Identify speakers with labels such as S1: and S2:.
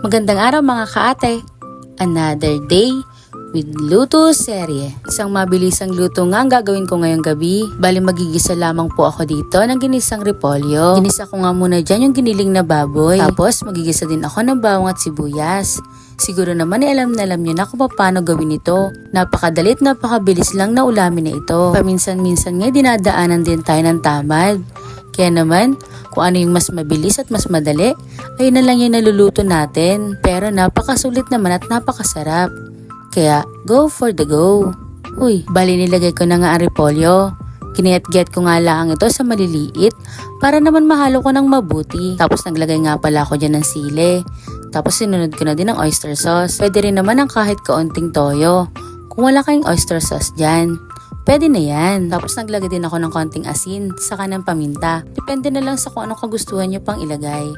S1: Magandang araw mga kaate! Another day with luto serye. Isang mabilisang luto nga ang gagawin ko ngayong gabi. Bali magigisa lamang po ako dito ng ginisang repolyo. Ginisa ko nga muna dyan yung giniling na baboy. Tapos magigisa din ako ng bawang at sibuyas. Siguro naman alam nyo na kung paano gawin ito. Napakadalit, napakabilis lang na ulamin na ito. Paminsan-minsan nga dinadaanan din tayo ng tamad. Kaya naman, kung ano yung mas mabilis at mas madali, ayun na lang yung naluluto natin. Pero napakasulit naman at napakasarap. Kaya, go for the go. Uy, bali nilagay ko na nga ang repolyo. Kiniyat-giyat ko nga lang ito sa maliliit para naman mahalo ko ng mabuti. Tapos naglagay nga pala ako dyan ng sili. Tapos sinunod ko na din ng oyster sauce. Pwede rin naman ang kahit kaunting toyo. Kung wala kayong oyster sauce dyan, pwede na yan. Tapos naglagay din ako ng konting asin, saka ng paminta. Depende na lang sa kung anong kagustuhan nyo pang ilagay.